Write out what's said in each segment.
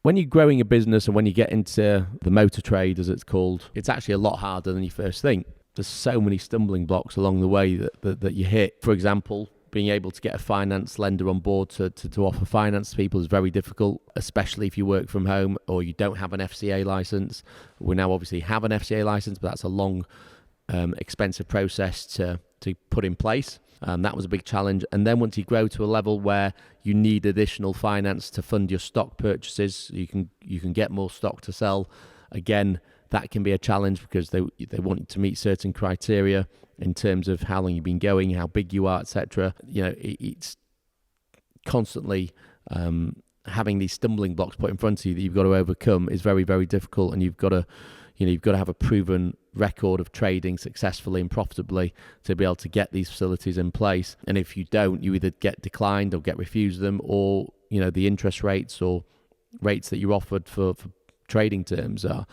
when you're growing a business and when you get into the motor trade, as it's called, it's actually a lot harder than you first think. There's so many stumbling blocks along the way that you hit. For example, being able to get a finance lender on board to offer finance to people is very difficult, especially if you work from home or you don't have an FCA license. We now obviously have an FCA license, but that's a long, expensive process to put in place. That was a big challenge. And then once you grow to a level where you need additional finance to fund your stock purchases, you can get more stock to sell. Again, that can be a challenge because they want you to meet certain criteria in terms of how long you've been going, how big you are, etc. It's constantly having these stumbling blocks put in front of you that you've got to overcome is very, very difficult, and you've got to have a proven record of trading successfully and profitably to be able to get these facilities in place. And if you don't, you either get declined or get refused them, or the interest rates or rates that you're offered for trading terms are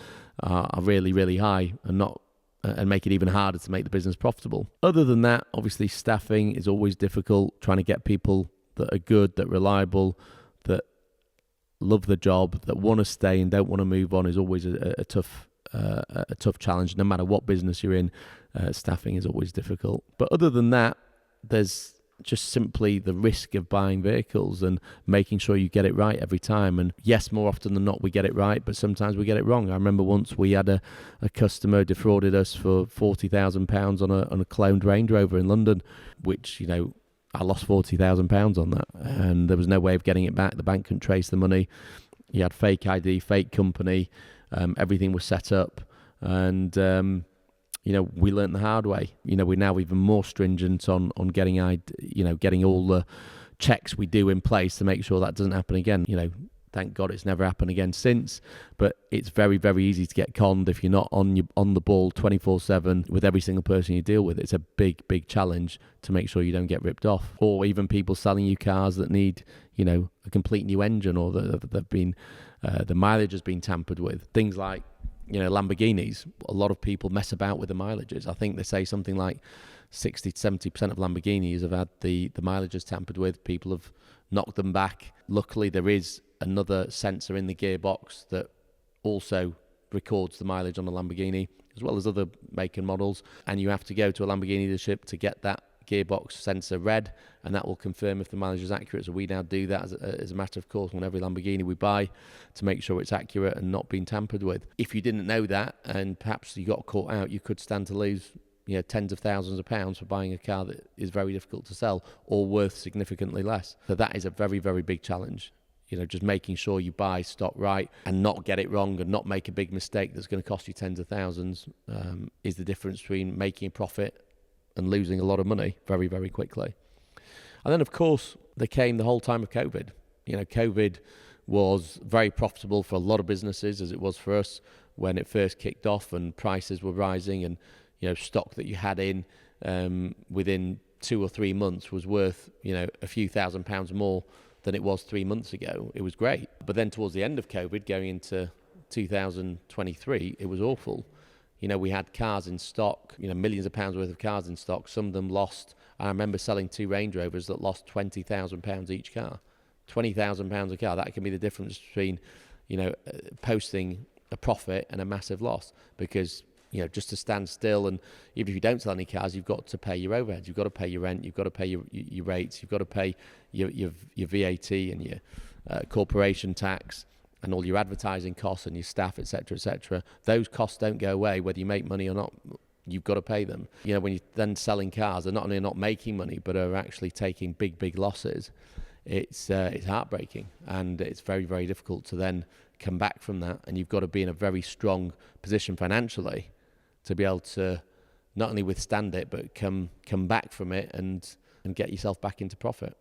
really, really high and make it even harder to make the business profitable. Other than that, obviously staffing is always difficult. Trying to get people that are good, that are reliable, that love the job, that want to stay and don't want to move on is always a tough challenge. No matter what business you're in, staffing is always difficult. But other than that, there's just simply the risk of buying vehicles and making sure you get it right every time. And yes, more often than not we get it right, but sometimes we get it wrong. I remember once we had a customer defrauded us for £40,000 on a cloned Range Rover in London, which I lost £40,000 on that, and there was no way of getting it back. The bank couldn't trace the money. He had fake ID, fake company, everything was set up, and we learnt the hard way. We're now even more stringent on getting all the checks we do in place to make sure that doesn't happen again. Thank God it's never happened again since, but it's very, very easy to get conned if you're not on the ball 24/7 with every single person you deal with. It's a big, big challenge to make sure you don't get ripped off, or even people selling you cars that need, a complete new engine, or they've been the mileage has been tampered with. Things like Lamborghinis. A lot of people mess about with the mileages. I think they say something like 60 to 70% of Lamborghinis have had the mileages tampered with. People have knocked them back. Luckily, there is another sensor in the gearbox that also records the mileage on a Lamborghini, as well as other make and models. And you have to go to a Lamborghini dealership to get that gearbox sensor read, and that will confirm if the mileage is accurate. So we now do that as a matter of course on every Lamborghini we buy to make sure it's accurate and not being tampered with. If you didn't know that and perhaps you got caught out, you could stand to lose tens of thousands of pounds for buying a car that is very difficult to sell or worth significantly less. So that is a very, very big challenge. Just making sure you buy stock right and not get it wrong and not make a big mistake that's going to cost you tens of thousands is the difference between making a profit and losing a lot of money very, very quickly. And then, of course, there came the whole time of COVID. COVID was very profitable for a lot of businesses, as it was for us when it first kicked off and prices were rising, and stock that you had in within 2 or 3 months was worth a few £1,000s more than it was 3 months ago. It was great. But then towards the end of COVID, going into 2023, it was awful. We had cars in stock, millions of pounds worth of cars in stock. Some of them lost. I remember selling 2 Range Rovers that lost £20,000 each car. £20,000 a car. That can be the difference between, posting a profit and a massive loss, because just to stand still, and even if you don't sell any cars, you've got to pay your overheads, you've got to pay your rent, you've got to pay your rates, you've got to pay your VAT and your corporation tax and all your advertising costs and your staff, etc., etc. Those costs don't go away whether you make money or not. You've got to pay them. When you're then selling cars, they're not only not making money, but are actually taking big, big losses. It's heartbreaking, and it's very, very difficult to then come back from that. And you've got to be in a very strong position financially to be able to not only withstand it, but come back from it and get yourself back into profit.